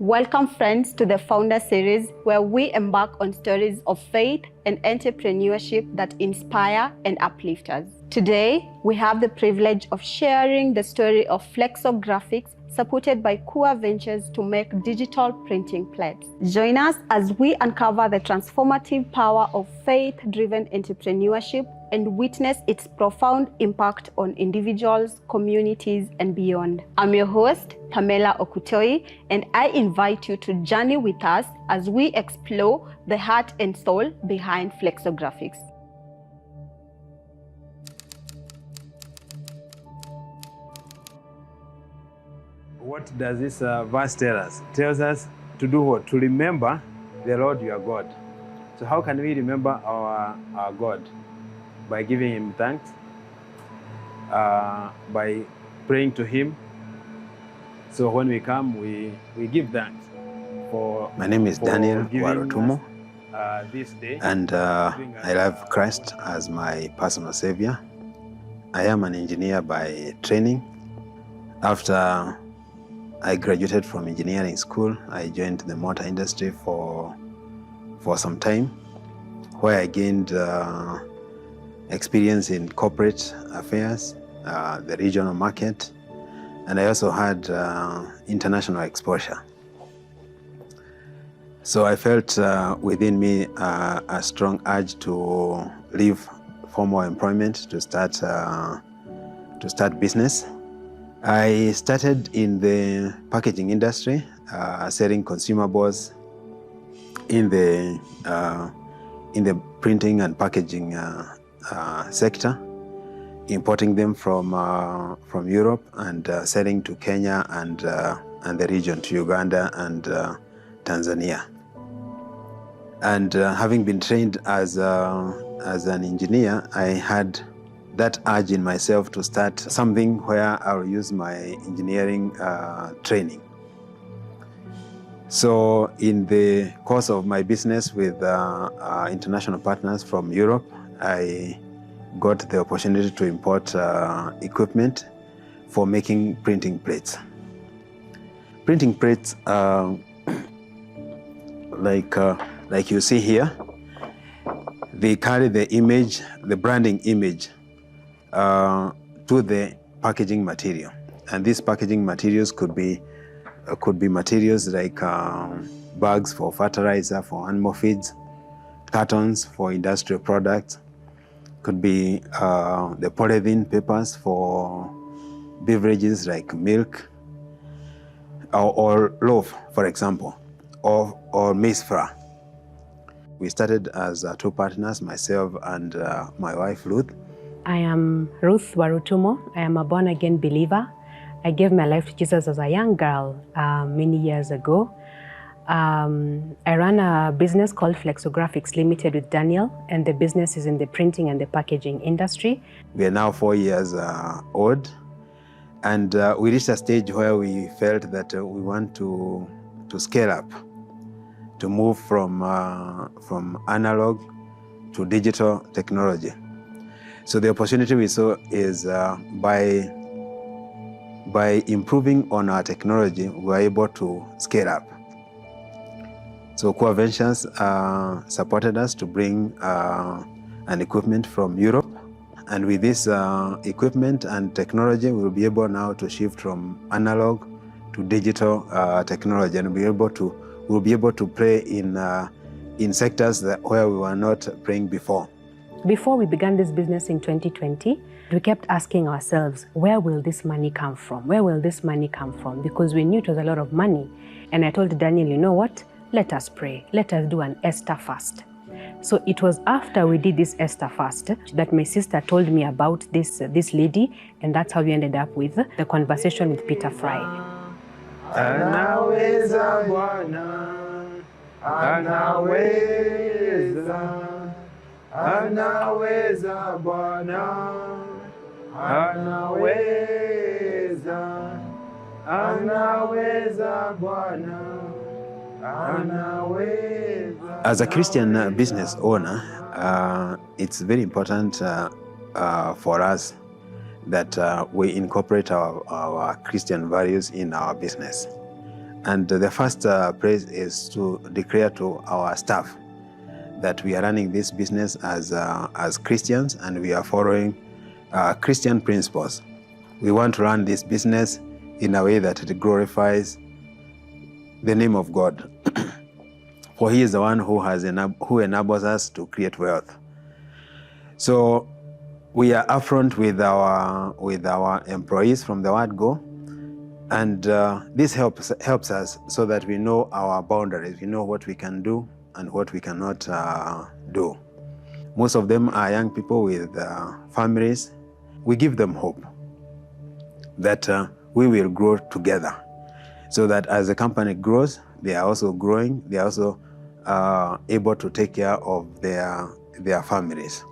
Welcome, friends, to the Founder Series, where we embark on stories of faith and entrepreneurship that inspire and uplift us. Today, we have the privilege of sharing the story of Flexo Graphics, supported by Kua Ventures to make digital printing plates. Join us as we uncover the transformative power of faith-driven entrepreneurship and witness its profound impact on individuals, communities, and beyond. I'm your host, Pamela Okutoi, and I invite you to journey with us as we explore the heart and soul behind Flexo Graphics. What does this verse tell us? It tells us to do what? To remember the Lord your God. So how can we remember our God? By giving Him thanks, by praying to Him. So when we come, we give thanks for. My name is Daniel Warutumo, this day, and I love Christ as my personal Savior. I am an engineer by training. After I graduated from engineering school, I joined the motor industry for some time, where I gained experience in corporate affairs, the regional market, and I also had international exposure. So I felt within me a strong urge to leave formal employment to start business. I started in the packaging industry, selling consumables in the printing and packaging sector, importing them from Europe and selling to Kenya and the region, to Uganda and Tanzania. And having been trained as an engineer, I had that urge in myself to start something where I'll use my engineering training. So in the course of my business with international partners from Europe, I got the opportunity to import equipment for making printing plates. Printing plates, like you see here, they carry the image, the branding image, to the packaging material. And these packaging materials could be materials like bags for fertilizer, for animal feeds, cartons for industrial products, could be the polythene papers for beverages like milk, or loaf, for example, or maize flour. We started as two partners, myself and my wife, Ruth. I am Ruth Warutumo. I am a born-again believer. I gave my life to Jesus as a young girl many years ago. I run a business called Flexo Graphics Limited with Daniel, and the business is in the printing and the packaging industry. We are now 4 years old, and we reached a stage where we felt that we want to scale up, to move from analog to digital technology. So the opportunity we saw is by improving on our technology, we were able to scale up. So Kua Ventures supported us to bring an equipment from Europe. And with this equipment and technology, we'll be able now to shift from analog to digital technology, and we'll be able to play in sectors where we were not playing before. Before we began this business in 2020, we kept asking ourselves, where will this money come from? Where will this money come from? Because we knew it was a lot of money. And I told Daniel, you know what? Let us pray. Let us do an Esther fast. So it was after we did this Esther fast that my sister told me about this lady, and that's how we ended up with the conversation with Peter Fry. Anaweza Bwana, anaweza, anaweza Bwana, anaweza, anaweza Bwana, anaweza. As a Christian business owner, it's very important for us that we incorporate our Christian values in our business. And the first praise is to declare to our staff that we are running this business as Christians, and we are following Christian principles. We want to run this business in a way that it glorifies the name of God. For He is the one who enables us to create wealth. So we are upfront with our employees from the word go, and this helps us so that we know our boundaries. We know what we can do and what we cannot do. Most of them are young people with families. We give them hope that we will grow together, so that as the company grows, they are also growing. They are also able to take care of their families.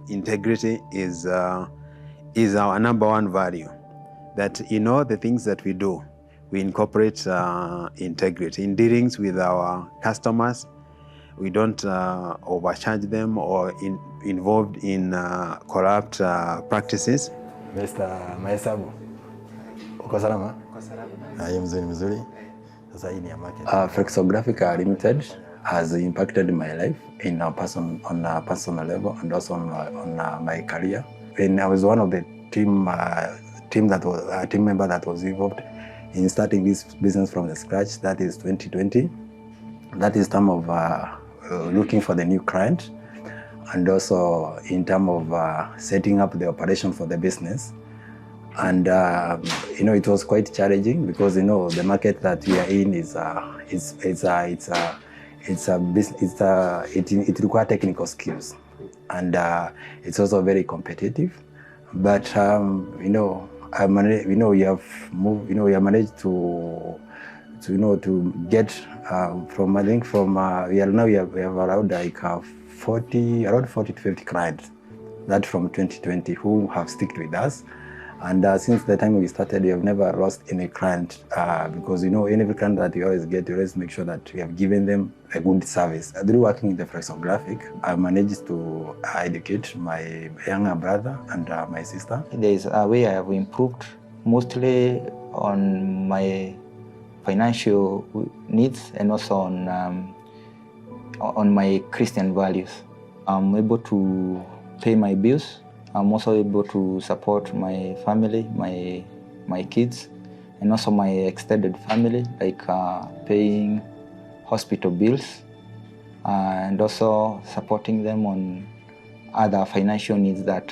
Integrity is our number one value. That in all the things that we do, we incorporate integrity. In dealings with our customers, we don't overcharge them or involved in corrupt practices. Mr. Maesabu, uko salama? Uko salama. Mzuri. Sasa hii ni ya market. Flexo Graphics Limited has impacted my life on a personal level and also on my career. When I was one of the team member that was involved in starting this business from the scratch, that is 2020. That is time of looking for the new client, and also in terms of setting up the operation for the business. And it was quite challenging because the market that we are in it requires technical skills, and it's also very competitive. But we have managed to get from, I think we have around like 40 to 50 clients that from 2020 who have stuck with us. And since the time we started, we have never lost any client because any client that we always get, we always make sure that we have given them a good service. Through working in the Flexo Graphics, I managed to educate my younger brother and my sister. There is a way I have improved mostly on my financial needs and also on my Christian values. I'm able to pay my bills. I'm also able to support my family, my kids, and also my extended family, like paying hospital bills and also supporting them on other financial needs that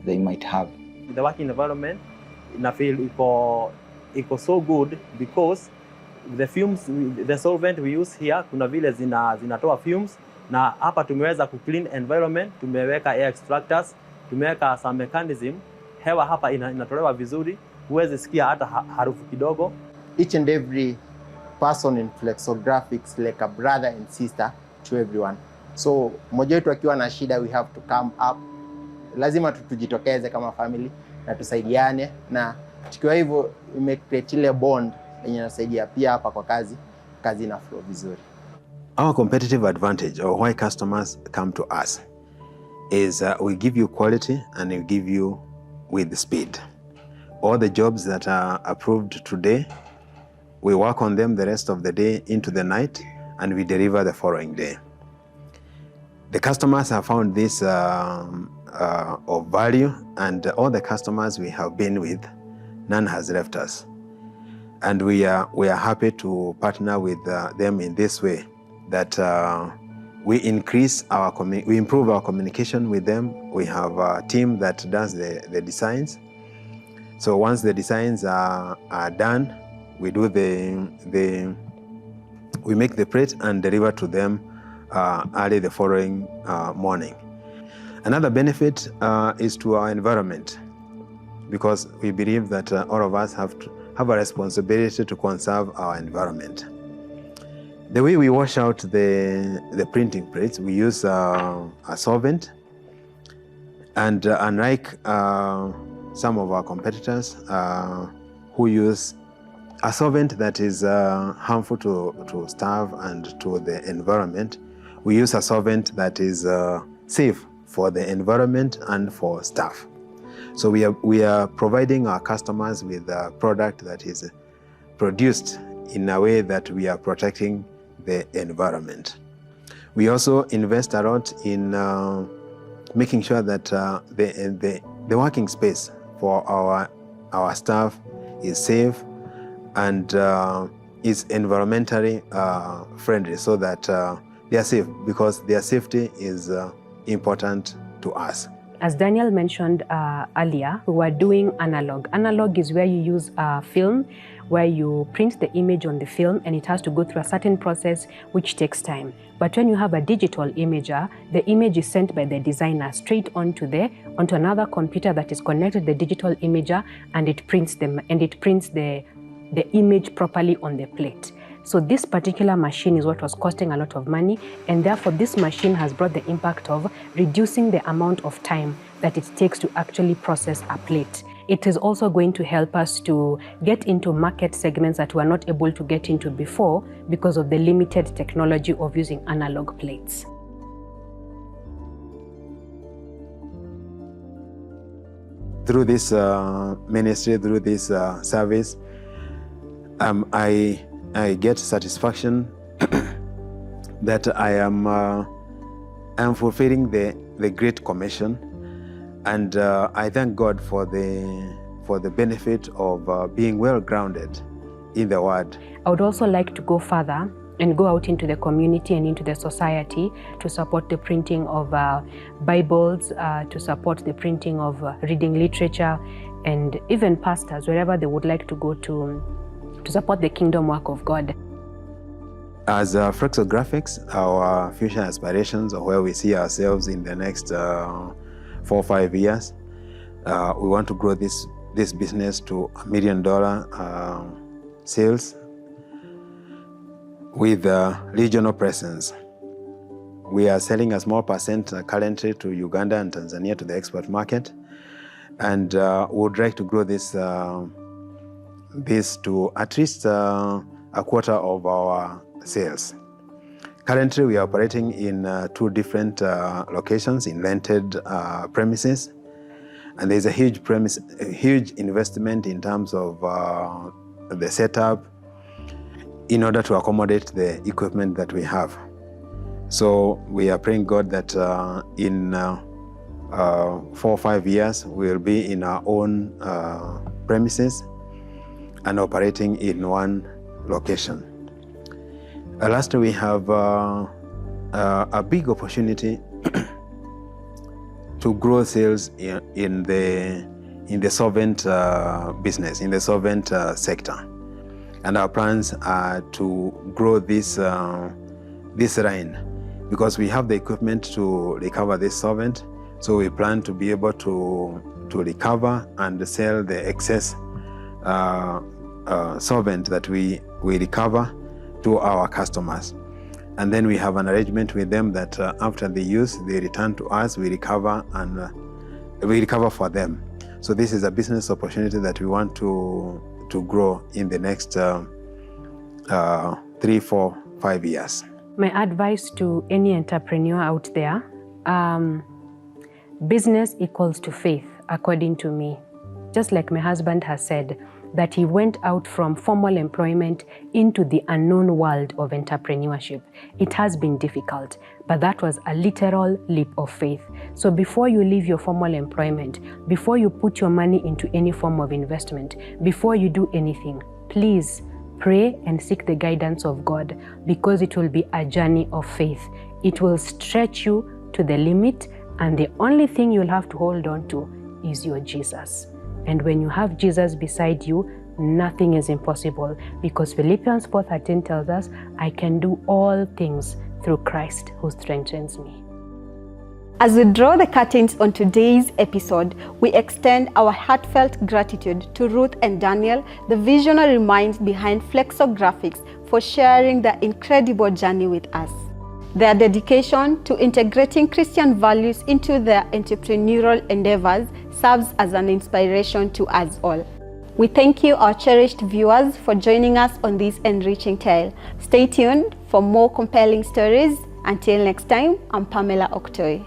they might have. The working environment in a field iko so good because the fumes, the solvent we use here, kuna vile zinatoa fumes, na hapa tumeweza ku clean environment, tumeweka air extractors, tumeweka some mechanism, hewa hapa inatolewa vizuri, huwezi sikia hata harufu kidogo. Each and every person in Flexo Graphics like a brother and sister to everyone. So mmoja wetu akiwa na shida, we have to come up. Lazima tujitokeze kama family na tusaidiane, na tukiwa hivyo imecreate ile bond yenye inasaidia pia hapa kwa kazi ina flow vizuri. Our competitive advantage, or why customers come to us, is we give you quality and we give you with speed. All the jobs that are approved today, we work on them the rest of the day into the night, and we deliver the following day. The customers have found this of value, and all the customers we have been with, none has left us. And we are happy to partner with them in this way, that we improve our communication with them. We have a team that does the designs. So once the designs are done, we do we make the print and deliver to them early the following morning. Another benefit is to our environment, because we believe that all of us have a responsibility to conserve our environment. The way we wash out the printing plates, we use a solvent, and unlike some of our competitors who use a solvent that is harmful to staff and to the environment, we use a solvent that is safe for the environment and for staff. So we are providing our customers with a product that is produced in a way that we are protecting the environment. We also invest a lot in making sure that the working space for our staff is safe and is environmentally friendly, so that they are safe, because their safety is important to us. As Daniel mentioned earlier, we were doing analog. Analog is where you use film, where you print the image on the film, and it has to go through a certain process which takes time. But when you have a digital imager, the image is sent by the designer straight onto another computer that is connected to the digital imager, and it prints the image properly on the plate. So this particular machine is what was costing a lot of money, and therefore this machine has brought the impact of reducing the amount of time that it takes to actually process a plate. It is also going to help us to get into market segments that we were not able to get into before because of the limited technology of using analog plates. Through this ministry, through this service, I get satisfaction that I am fulfilling the Great Commission, and I thank God for the benefit of being well grounded in the Word. I would also like to go further and go out into the community and into the society to support the printing of Bibles, to support the printing of reading literature, and even pastors, wherever they would like to go to support the kingdom work of God. As Flexo Graphics, our future aspirations, or where we see ourselves in the next 4 or 5 years, we want to grow this business to $1 million sales with regional presence. We are selling a small percent currently to Uganda and Tanzania, to the export market, and would like to grow this to at least a quarter of our sales. Currently, we are operating in 2 different locations in rented premises, and there's a huge investment in terms of the setup in order to accommodate the equipment that we have. So we are praying God that in 4 or 5 years, we'll be in our own premises and operating in one location. Lastly, we have a big opportunity to grow sales in the solvent business, in the solvent sector. And our plans are to grow this line, because we have the equipment to recover this solvent. So we plan to be able to recover and sell the excess solvent that we recover to our customers. And then we have an arrangement with them that after the use, they return to us, we recover, and we recover for them. So this is a business opportunity that we want to grow in the next 3, 4, 5 years. My advice to any entrepreneur out there, business equals to faith, according to me. Just like my husband has said, that he went out from formal employment into the unknown world of entrepreneurship. It has been difficult, but that was a literal leap of faith. So before you leave your formal employment, before you put your money into any form of investment, before you do anything, please pray and seek the guidance of God, because it will be a journey of faith. It will stretch you to the limit, and the only thing you'll have to hold on to is your Jesus. And when you have Jesus beside you, nothing is impossible, because Philippians 4:13 tells us, I can do all things through Christ who strengthens me. As we draw the curtains on today's episode, we extend our heartfelt gratitude to Ruth and Daniel, the visionary minds behind Flexo Graphics, for sharing their incredible journey with us. Their dedication to integrating Christian values into their entrepreneurial endeavors serves as an inspiration to us all. We thank you, our cherished viewers, for joining us on this enriching tale. Stay tuned for more compelling stories. Until next time, I'm Pamela Oktoi.